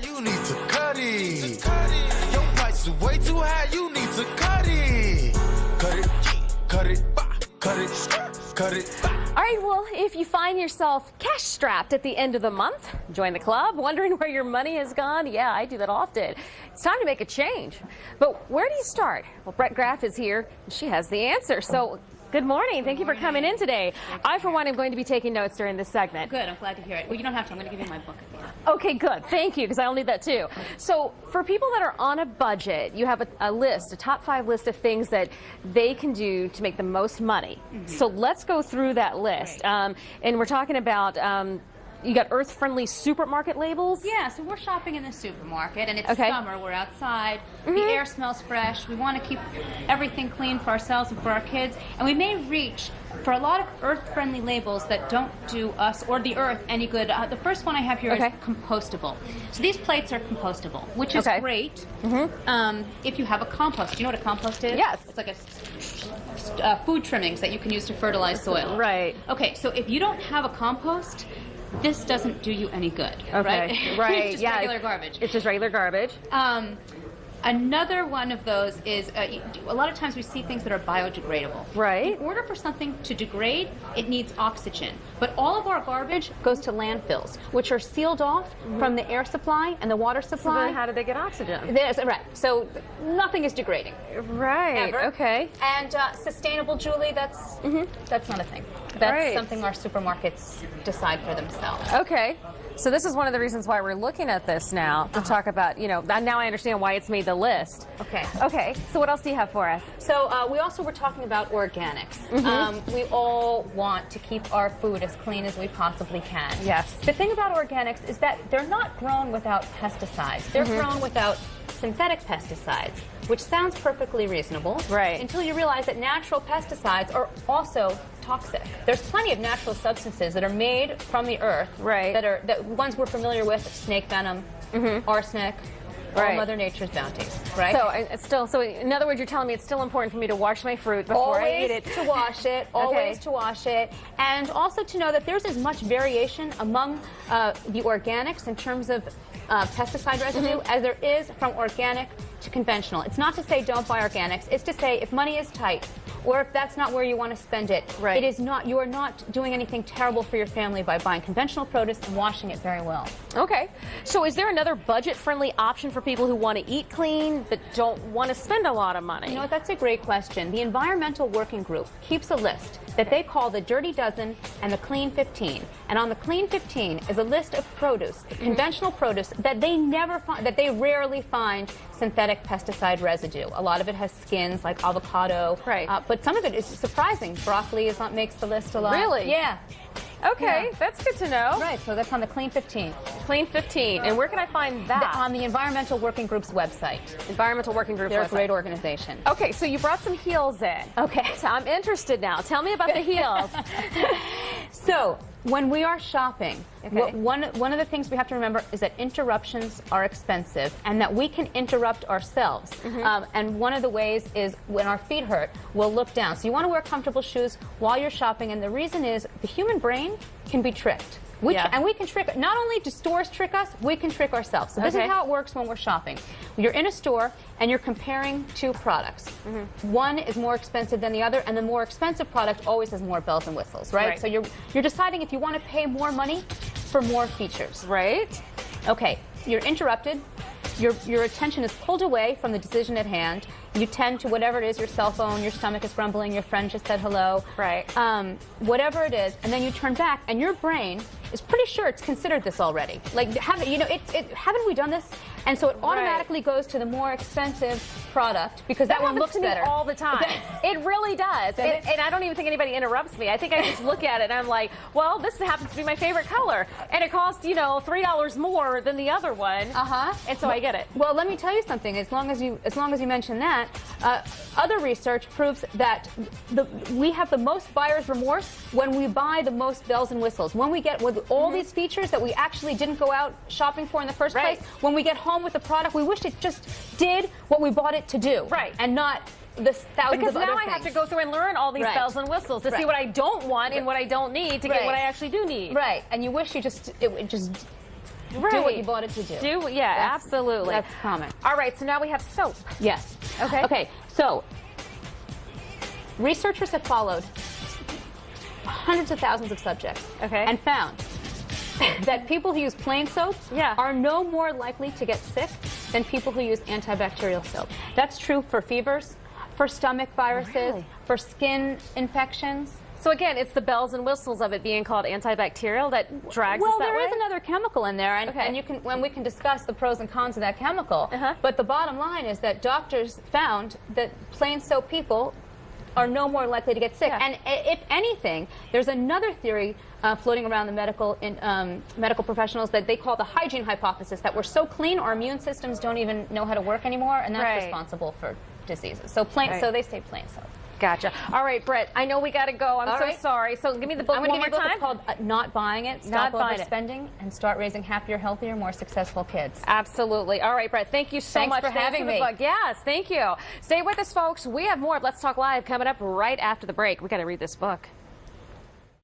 You need to cut it. Your price is way too high. You need to cut it. Cut it, cut it, cut it, cut it. All right, well, if you find yourself cash strapped at the end of the month, join the club, wondering where your money has gone. Yeah, I do that often. It's time to make a change. But where do you start? Well, Graff is here, and she has the answer. So, good morning. Thank you for coming in today. I, for one, am going to be taking notes during this segment. Good. I'm glad to hear it. Well, you don't have to. I'm going to give you my book at the end. Okay, good. Thank you, because I'll need that too. So, for people that are on a budget, you have a list, a top 5 list of things that they can do to make the most money. So, let's go through that list. Right. And we're talking about you got earth-friendly supermarket labels? Yeah, so we're shopping in the supermarket, and it's Okay. summer. We're outside. The air smells fresh. We want to keep everything clean for ourselves and for our kids. And we may reach for a lot of earth-friendly labels that don't do us or the earth any good. The first one I have here is compostable. So these plates are compostable, which is great if you have a compost. Do you know what a compost is? Yes. It's like a food trimmings that you can use to fertilize soil. Right. Okay, so if you don't have a compost, this doesn't do you any good, right? Right. It's just regular garbage. It's just regular garbage. Another one of those is a lot of times we see things that are biodegradable. Right. In order for something to degrade, it needs oxygen. But all of our garbage goes to landfills, which are sealed off from the air supply and the water supply. So then how do they get oxygen? Right. So nothing is degrading. Right. Ever. Okay. And sustainable, Julie, that's not a thing. That's something our supermarkets decide for themselves. Okay. So this is one of the reasons why we're looking at this now, to talk about, now I understand why it's made the list. Okay. Okay. So what else do you have for us? So we also were talking about organics. We all want to keep our food as clean as we possibly can. Yes. The thing about organics is that they're not grown without pesticides. They're grown without synthetic pesticides, which sounds perfectly reasonable. Right. Until you realize that natural pesticides are also toxic. There's plenty of natural substances that are made from the earth. Right. That are the ones we're familiar with: snake venom, arsenic, all Mother Nature's bounties. Right. So it's still. So in other words, you're telling me it's still important for me to wash my fruit before I eat it. Always to wash it. Always to wash it, and also to know that there's as much variation among the organics in terms of pesticide residue as there is from organic to conventional. It's not to say don't buy organics. It's to say if money is tight, or if that's not where you want to spend it, it is not. You are not doing anything terrible for your family by buying conventional produce and washing it very well. Okay. So is there another budget-friendly option for people who want to eat clean but don't want to spend a lot of money? You know what? That's a great question. The Environmental Working Group keeps a list that they call the Dirty Dozen and the Clean 15. And on the Clean 15 is a list of produce, conventional produce, that they never find, that they rarely find synthetic pesticide residue. A lot of it has skins, like avocado. Right. But some of it is surprising. Broccoli makes the list a lot. Really? Yeah. Okay, Yeah. that's good to know. Right, so that's on the Clean 15. Clean 15. And where can I find that? On the Environmental Working Group's website. Environmental Working Group They're website. a great organization. Okay, so you brought some heels in. Okay. So I'm interested now. Tell me about the heels. So, when we are shopping, one of the things we have to remember is that interruptions are expensive and that we can interrupt ourselves. And one of the ways is when our feet hurt, we'll look down. So you want to wear comfortable shoes while you're shopping, and the reason is the human brain can be tricked. And we can trick, not only do stores trick us, we can trick ourselves. So this is how it works when we're shopping. You're in a store and you're comparing two products. One is more expensive than the other, and the more expensive product always has more bells and whistles, right? So you're deciding if you want to pay more money for more features. Right. Okay, you're interrupted. Your attention is pulled away from the decision at hand. You tend to whatever it is, your cell phone, your stomach is grumbling, your friend just said hello. Right. Whatever it is, and then you turn back, and your brain is pretty sure it's considered this already. Like, haven't we done this? And so it automatically goes to the more expensive product because that one looks better. All the time. It really does. And I don't even think anybody interrupts me. I think I just look at it and I'm like, well, this happens to be my favorite color, and it costs $3 more than the other one. And so I get it. Well, let me tell you something. As long as you mention that, other research proves that we have the most buyer's remorse when we buy the most bells and whistles. When we get with all these features that we actually didn't go out shopping for in the first place. When we get home with the product, we wish it just did what we bought it to do. Right. And not the thousands because of other now I things. have to go through and learn all these bells and whistles to see what I don't want and what I don't need to get what I actually do need. Right. And you wish it would just do what you bought it to do. Absolutely. That's common. All right, so now we have soap. Yes. Okay. Okay, so researchers have followed hundreds of thousands of subjects and found that people who use plain soap are no more likely to get sick than people who use antibacterial soap. That's true for fevers, for stomach viruses, for skin infections. So again, it's the bells and whistles of it being called antibacterial that drags us that way? Well, there is another chemical in there, and you can, when we can discuss the pros and cons of that chemical. But the bottom line is that doctors found that plain soap people are no more likely to get sick. And if anything, there's another theory floating around the medical professionals that they call the hygiene hypothesis, that we're so clean our immune systems don't even know how to work anymore, and that's responsible for diseases. So so they say plain soap. Gotcha. All right, Brett, I know we got to go. I'm so sorry. So give me the book one more time. It's called Not Buying It, Stop Overspending, and Start Raising Happier, Healthier, More Successful Kids. Absolutely. All right, Brett, thank you so much for having me. Yes, thank you. Stay with us, folks. We have more of Let's Talk Live coming up right after the break. We got to read this book.